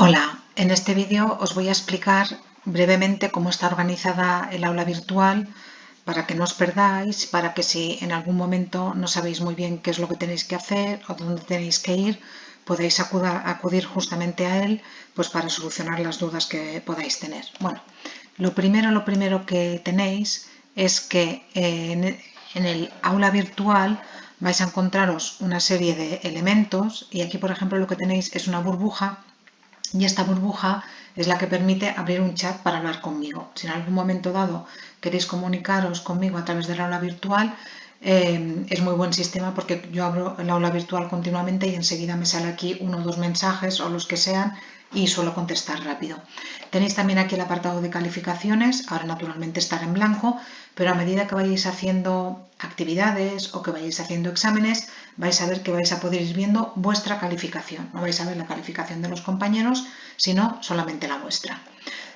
Hola, en este vídeo os voy a explicar brevemente cómo está organizada el aula virtual para que no os perdáis, para que si en algún momento no sabéis muy bien qué es lo que tenéis que hacer o dónde tenéis que ir, podéis acudir justamente a él pues para solucionar las dudas que podáis tener. Bueno, lo primero que tenéis es que en el aula virtual vais a encontraros una serie de elementos y aquí, por ejemplo, lo que tenéis es una burbuja. Y esta burbuja es la que permite abrir un chat para hablar conmigo. Si en algún momento dado queréis comunicaros conmigo a través del aula virtual, es muy buen sistema porque yo abro el aula virtual continuamente y enseguida me sale aquí uno o dos mensajes o los que sean y suelo contestar rápido. Tenéis también aquí el apartado de calificaciones, ahora naturalmente estará en blanco, pero a medida que vayáis haciendo actividades o que vayáis haciendo exámenes, vais a ver que vais a poder ir viendo vuestra calificación. No vais a ver la calificación de los compañeros, sino solamente la vuestra.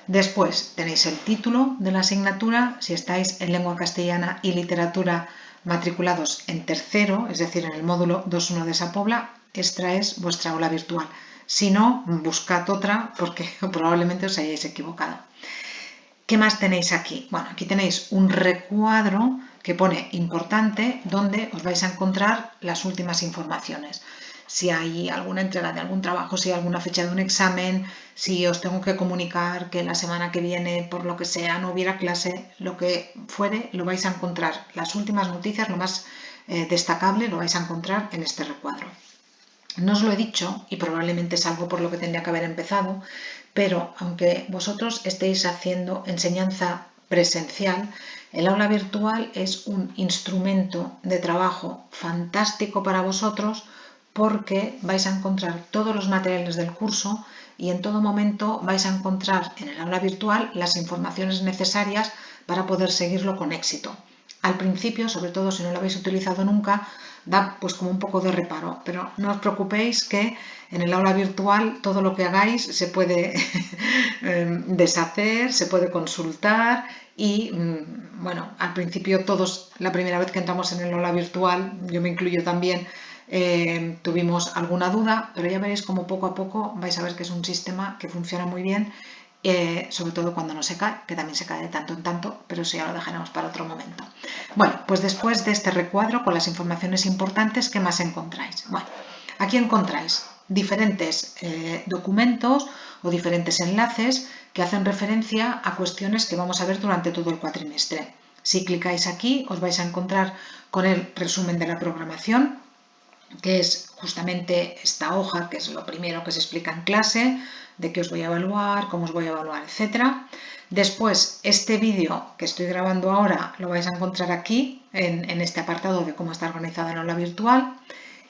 Después tenéis el título de la asignatura. Si estáis en lengua castellana y literatura matriculados en tercero, es decir, en el módulo 2.1 de esa pobla, esta es vuestra aula virtual. Si no, buscad otra porque probablemente os hayáis equivocado. ¿Qué más tenéis aquí? Bueno, aquí tenéis un recuadro que pone importante donde os vais a encontrar las últimas informaciones. Si hay alguna entrega de algún trabajo, si hay alguna fecha de un examen, si os tengo que comunicar que la semana que viene, por lo que sea, no hubiera clase, lo que fuere, lo vais a encontrar. Las últimas noticias, lo más destacable, lo vais a encontrar en este recuadro. No os lo he dicho y probablemente es algo por lo que tendría que haber empezado, pero aunque vosotros estéis haciendo enseñanza presencial, el aula virtual es un instrumento de trabajo fantástico para vosotros porque vais a encontrar todos los materiales del curso y en todo momento vais a encontrar en el aula virtual las informaciones necesarias para poder seguirlo con éxito. Al principio, sobre todo si no lo habéis utilizado nunca, da pues como un poco de reparo, pero no os preocupéis que en el aula virtual todo lo que hagáis se puede deshacer, se puede consultar y bueno, al principio todos, la primera vez que entramos en el aula virtual, yo me incluyo también, tuvimos alguna duda, pero ya veréis como poco a poco vais a ver que es un sistema que funciona muy bien, sobre todo cuando no se cae, que también se cae de tanto en tanto, pero eso ya lo dejaremos para otro momento. Bueno, pues después de este recuadro con las informaciones importantes, ¿qué más encontráis? Bueno, aquí encontráis diferentes documentos o diferentes enlaces que hacen referencia a cuestiones que vamos a ver durante todo el cuatrimestre. Si clicáis aquí, os vais a encontrar con el resumen de la programación, que es justamente esta hoja, que es lo primero que se explica en clase, de qué os voy a evaluar, cómo os voy a evaluar, etc. Después, este vídeo que estoy grabando ahora lo vais a encontrar aquí, en este apartado de cómo está organizada el aula virtual.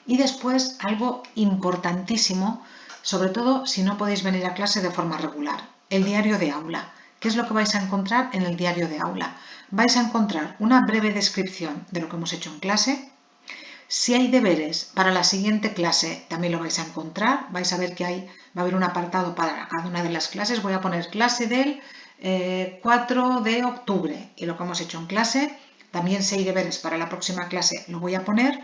Y después, algo importantísimo, sobre todo si no podéis venir a clase de forma regular, el diario de aula. ¿Qué es lo que vais a encontrar en el diario de aula? Vais a encontrar una breve descripción de lo que hemos hecho en clase. Si hay deberes para la siguiente clase, también lo vais a encontrar. Vais a ver que va a haber un apartado para cada una de las clases. Voy a poner clase del 4 de octubre y lo que hemos hecho en clase. También si hay deberes para la próxima clase, lo voy a poner.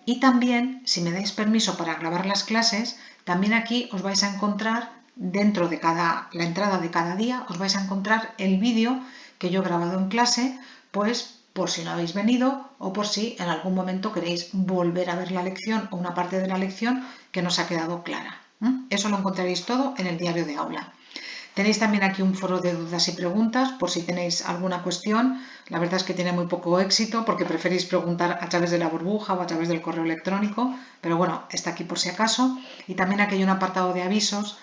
Y también, si me dais permiso para grabar las clases, también aquí os vais a encontrar, dentro de la entrada de cada día, os vais a encontrar el vídeo que yo he grabado en clase, pues por si no habéis venido o por si en algún momento queréis volver a ver la lección o una parte de la lección que nos ha quedado clara. Eso lo encontraréis todo en el diario de aula. Tenéis también aquí un foro de dudas y preguntas por si tenéis alguna cuestión. La verdad es que tiene muy poco éxito porque preferís preguntar a través de la burbuja o a través del correo electrónico, pero bueno, está aquí por si acaso. Y también aquí hay un apartado de avisos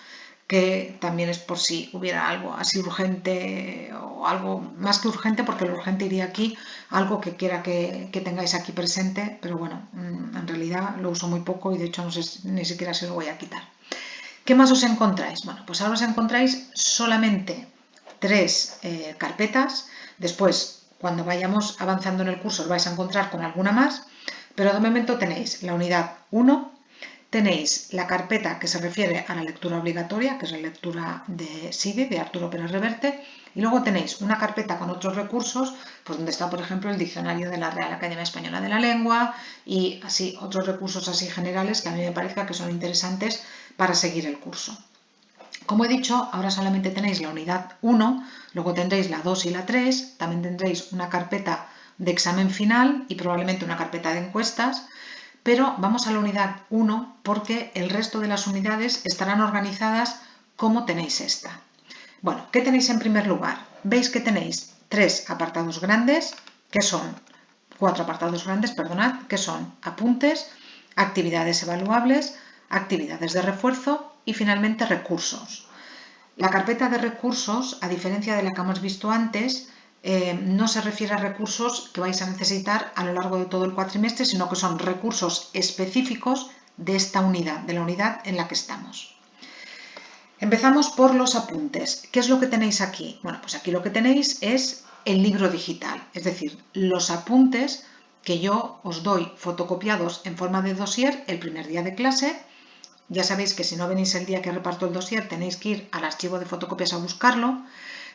que también es por si hubiera algo así urgente o algo más que urgente, porque lo urgente iría aquí, algo que quiera que tengáis aquí presente, pero bueno, en realidad lo uso muy poco y de hecho no sé ni siquiera si lo voy a quitar. ¿Qué más os encontráis? Bueno, pues ahora os encontráis solamente 3 carpetas. Después, cuando vayamos avanzando en el curso, os vais a encontrar con alguna más, pero de momento tenéis la unidad 1, tenéis la carpeta que se refiere a la lectura obligatoria, que es la lectura de Side, de Arturo Pérez Reverte, y luego tenéis una carpeta con otros recursos, pues donde está, por ejemplo, el diccionario de la Real Academia Española de la Lengua y así otros recursos así generales que a mí me parezca que son interesantes para seguir el curso. Como he dicho, ahora solamente tenéis la unidad 1, luego tendréis la 2 y la 3, también tendréis una carpeta de examen final y probablemente una carpeta de encuestas, pero vamos a la unidad 1 porque el resto de las unidades estarán organizadas como tenéis esta. Bueno, ¿qué tenéis en primer lugar? Veis que tenéis 3 apartados grandes, que son 4 apartados grandes, perdonad, que son apuntes, actividades evaluables, actividades de refuerzo y finalmente recursos. La carpeta de recursos, a diferencia de la que hemos visto antes, no se refiere a recursos que vais a necesitar a lo largo de todo el cuatrimestre, sino que son recursos específicos de esta unidad, de la unidad en la que estamos. Empezamos por los apuntes. ¿Qué es lo que tenéis aquí? Bueno, pues aquí lo que tenéis es el libro digital, es decir, los apuntes que yo os doy fotocopiados en forma de dossier el primer día de clase. Ya sabéis que si no venís el día que reparto el dossier tenéis que ir al archivo de fotocopias a buscarlo,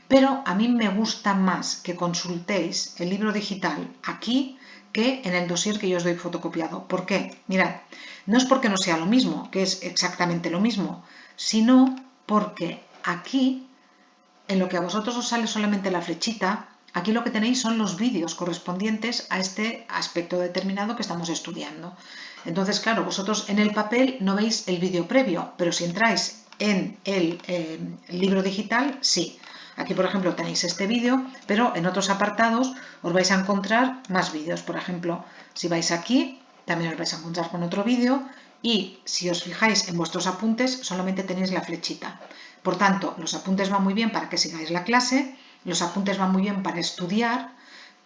pero a mí me gusta más que consultéis el libro digital aquí que en el dossier que yo os doy fotocopiado. ¿Por qué? Mirad, no es porque no sea lo mismo, que es exactamente lo mismo, sino porque aquí, en lo que a vosotros os sale solamente la flechita, aquí lo que tenéis son los vídeos correspondientes a este aspecto determinado que estamos estudiando. Entonces, claro, vosotros en el papel no veis el vídeo previo, pero si entráis en el libro digital, sí. Aquí, por ejemplo, tenéis este vídeo, pero en otros apartados os vais a encontrar más vídeos. Por ejemplo, si vais aquí, también os vais a encontrar con otro vídeo y si os fijáis en vuestros apuntes, solamente tenéis la flechita. Por tanto, los apuntes van muy bien para que sigáis la clase, los apuntes van muy bien para estudiar,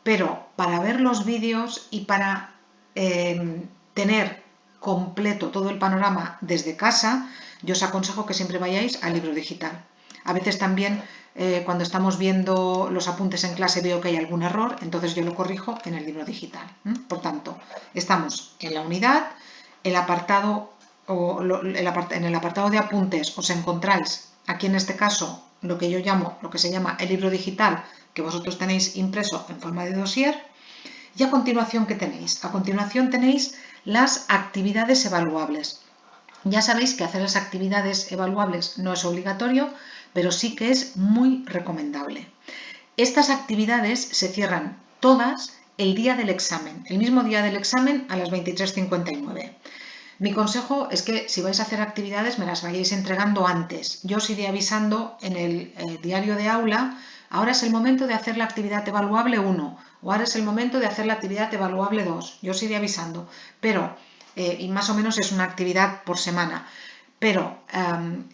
pero para ver los vídeos y para tener completo todo el panorama desde casa, yo os aconsejo que siempre vayáis al libro digital. A veces también cuando estamos viendo los apuntes en clase veo que hay algún error, entonces yo lo corrijo en el libro digital. Por tanto, estamos en la unidad, el apartado, en el apartado de apuntes os encontráis, aquí en este caso, lo que yo llamo, lo que se llama el libro digital, que vosotros tenéis impreso en forma de dossier. Y a continuación, ¿qué tenéis? A continuación tenéis las actividades evaluables. Ya sabéis que hacer las actividades evaluables no es obligatorio, pero sí que es muy recomendable. Estas actividades se cierran todas el día del examen, el mismo día del examen a las 23:59. Mi consejo es que si vais a hacer actividades me las vayáis entregando antes. Yo os iré avisando en el diario de aula, ahora es el momento de hacer la actividad evaluable 1 o ahora es el momento de hacer la actividad evaluable 2. Yo os iré avisando, pero y más o menos es una actividad por semana. Pero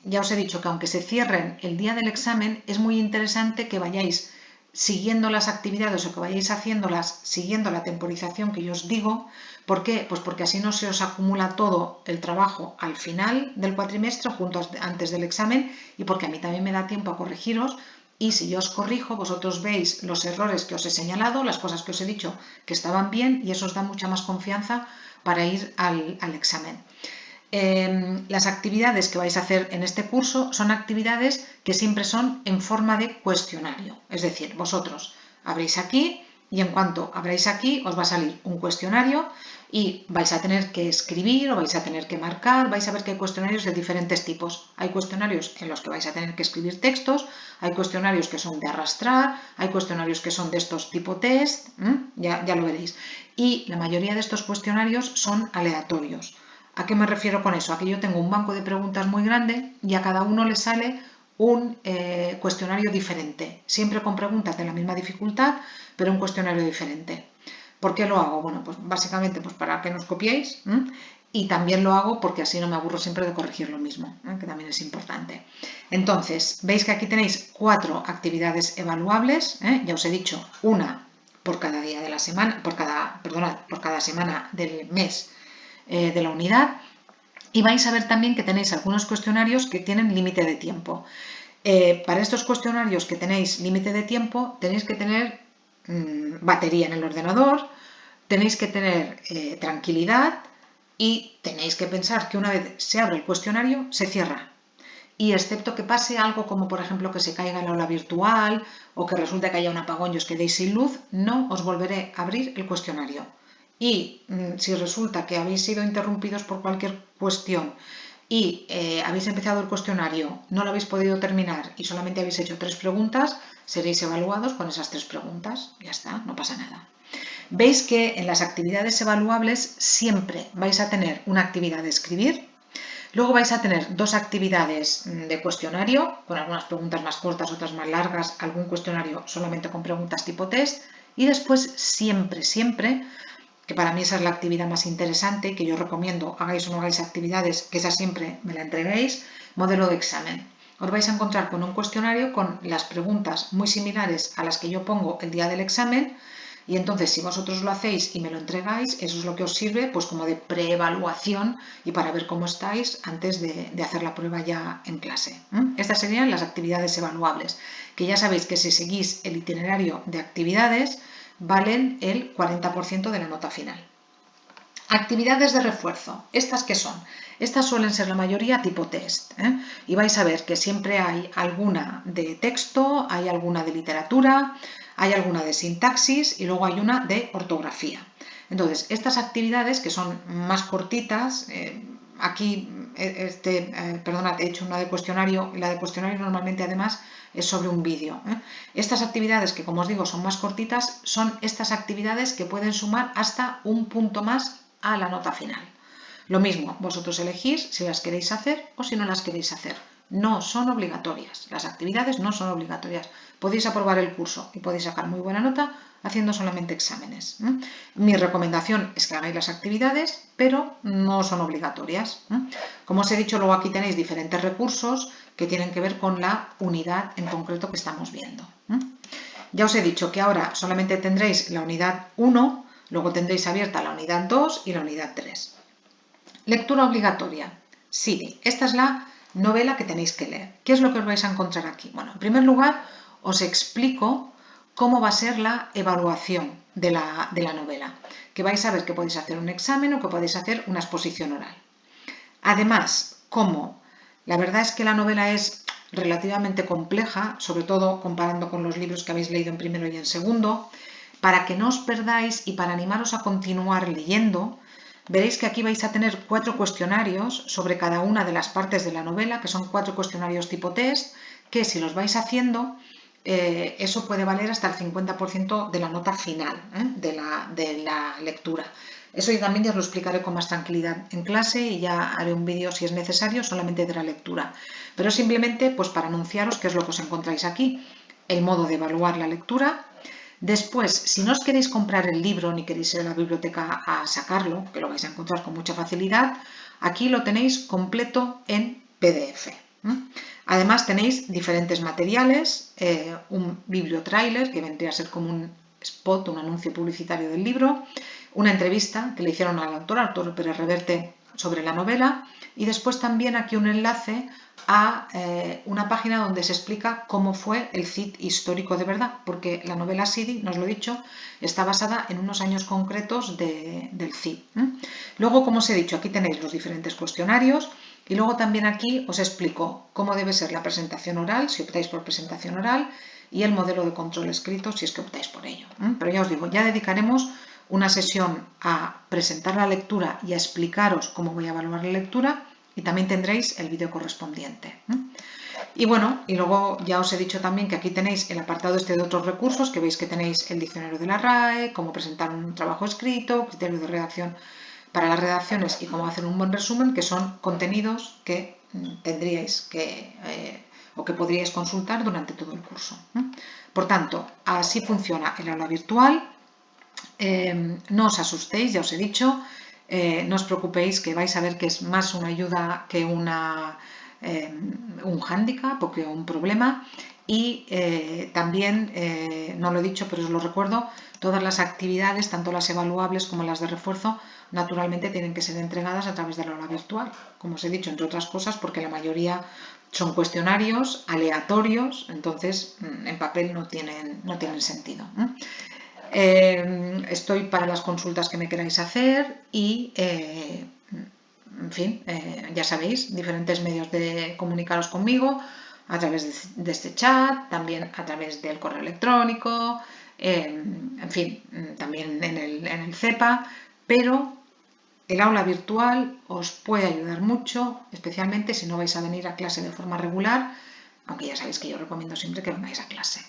ya os he dicho que aunque se cierren el día del examen, es muy interesante que vayáis siguiendo las actividades o que vayáis haciéndolas siguiendo la temporización que yo os digo. ¿Por qué? Pues porque así no se os acumula todo el trabajo al final del cuatrimestre, antes del examen, y porque a mí también me da tiempo a corregiros. Y si yo os corrijo, vosotros veis los errores que os he señalado, las cosas que os he dicho que estaban bien, y eso os da mucha más confianza para ir al examen. Las actividades que vais a hacer en este curso son actividades que siempre son en forma de cuestionario. Es decir, vosotros abréis aquí y en cuanto abráis aquí os va a salir un cuestionario y vais a tener que escribir o vais a tener que marcar. Vais a ver que hay cuestionarios de diferentes tipos. Hay cuestionarios en los que vais a tener que escribir textos, hay cuestionarios que son de arrastrar, hay cuestionarios que son de estos tipo test, ya lo veréis. Y la mayoría de estos cuestionarios son aleatorios. ¿A qué me refiero con eso? A que yo tengo un banco de preguntas muy grande y a cada uno le sale un cuestionario diferente, siempre con preguntas de la misma dificultad, pero un cuestionario diferente. ¿Por qué lo hago? Bueno, pues básicamente pues para que nos copiéis y también lo hago porque así no me aburro siempre de corregir lo mismo, que también es importante. Entonces, veis que aquí tenéis 4 actividades evaluables, ya os he dicho, una por cada día de la semana, por cada semana del mes de la unidad, y vais a ver también que tenéis algunos cuestionarios que tienen límite de tiempo. Para estos cuestionarios que tenéis límite de tiempo tenéis que tener batería en el ordenador, tenéis que tener tranquilidad y tenéis que pensar que una vez se abre el cuestionario se cierra. Y excepto que pase algo como por ejemplo que se caiga el aula virtual o que resulte que haya un apagón y os quedéis sin luz, no os volveré a abrir el cuestionario. Y si resulta que habéis sido interrumpidos por cualquier cuestión y habéis empezado el cuestionario, no lo habéis podido terminar y solamente habéis hecho 3 preguntas, seréis evaluados con esas 3 preguntas. Ya está, no pasa nada. Veis que en las actividades evaluables siempre vais a tener una actividad de escribir, luego vais a tener 2 actividades de cuestionario, con algunas preguntas más cortas, otras más largas, algún cuestionario solamente con preguntas tipo test, y después siempre, que para mí esa es la actividad más interesante, que yo recomiendo, hagáis o no hagáis actividades, que esa siempre me la entreguéis, modelo de examen. Os vais a encontrar con un cuestionario con las preguntas muy similares a las que yo pongo el día del examen, y entonces si vosotros lo hacéis y me lo entregáis, eso es lo que os sirve pues como de preevaluación y para ver cómo estáis antes de hacer la prueba ya en clase. Estas serían las actividades evaluables, que ya sabéis que si seguís el itinerario de actividades, valen el 40% de la nota final. Actividades de refuerzo. ¿Estas qué son? Estas suelen ser la mayoría tipo test, y vais a ver que siempre hay alguna de texto, hay alguna de literatura, hay alguna de sintaxis y luego hay una de ortografía. Entonces, estas actividades que son más cortitas, aquí, perdonad, he hecho una de cuestionario, y la de cuestionario normalmente además es sobre un vídeo. Estas actividades que, como os digo, son más cortitas, son estas actividades que pueden sumar hasta un punto más a la nota final. Lo mismo, vosotros elegís si las queréis hacer o si no las queréis hacer. No son obligatorias, las actividades no son obligatorias. Podéis aprobar el curso y podéis sacar muy buena nota haciendo solamente exámenes. Mi recomendación es que hagáis las actividades, pero no son obligatorias. Como os he dicho, luego aquí tenéis diferentes recursos que tienen que ver con la unidad en concreto que estamos viendo. Ya os he dicho que ahora solamente tendréis la unidad 1, luego tendréis abierta la unidad 2 y la unidad 3. Lectura obligatoria. Sí, esta es la novela que tenéis que leer. ¿Qué es lo que os vais a encontrar aquí? Bueno, en primer lugar, os explico cómo va a ser la evaluación de la novela. Que vais a ver que podéis hacer un examen o que podéis hacer una exposición oral. Además, como la verdad es que la novela es relativamente compleja, sobre todo comparando con los libros que habéis leído en primero y en segundo, para que no os perdáis y para animaros a continuar leyendo, veréis que aquí vais a tener 4 cuestionarios sobre cada una de las partes de la novela, que son 4 cuestionarios tipo test, que si los vais haciendo, eso puede valer hasta el 50% de la nota final de la lectura. Eso también ya os lo explicaré con más tranquilidad en clase y ya haré un vídeo si es necesario solamente de la lectura. Pero simplemente pues para anunciaros qué es lo que os encontráis aquí, el modo de evaluar la lectura. Después, si no os queréis comprar el libro ni queréis ir a la biblioteca a sacarlo, que lo vais a encontrar con mucha facilidad, aquí lo tenéis completo en PDF. Además tenéis diferentes materiales, un bibliotrailer que vendría a ser como un spot, un anuncio publicitario del libro, una entrevista que le hicieron al autor, Arturo Pérez Reverte, sobre la novela, y después también aquí un enlace a una página donde se explica cómo fue el Cid histórico de verdad, porque la novela Sidi, no os lo he dicho, está basada en unos años concretos del Cid. Luego, como os he dicho, aquí tenéis los diferentes cuestionarios y luego también aquí os explico cómo debe ser la presentación oral, si optáis por presentación oral, y el modelo de control escrito, si es que optáis por ello. Pero ya os digo, ya dedicaremos una sesión a presentar la lectura y a explicaros cómo voy a evaluar la lectura, y también tendréis el vídeo correspondiente. Y bueno, y luego ya os he dicho también que aquí tenéis el apartado de otros recursos, que veis que tenéis el diccionario de la RAE, cómo presentar un trabajo escrito, criterio de redacción para las redacciones y cómo hacer un buen resumen, que son contenidos que tendríais que o que podríais consultar durante todo el curso. Por tanto, así funciona el aula virtual. No os asustéis, ya os he dicho, no os preocupéis que vais a ver que es más una ayuda que un hándicap o que un problema. Y también, no lo he dicho, pero os lo recuerdo, todas las actividades, tanto las evaluables como las de refuerzo, naturalmente tienen que ser entregadas a través del aula virtual, como os he dicho, entre otras cosas, porque la mayoría son cuestionarios aleatorios, entonces en papel no tienen sentido. Estoy para las consultas que me queráis hacer y, en fin, ya sabéis, diferentes medios de comunicaros conmigo a través de este chat, también a través del correo electrónico, en fin, también en el CEPA, pero el aula virtual os puede ayudar mucho, especialmente si no vais a venir a clase de forma regular, aunque ya sabéis que yo recomiendo siempre que vengáis a clase.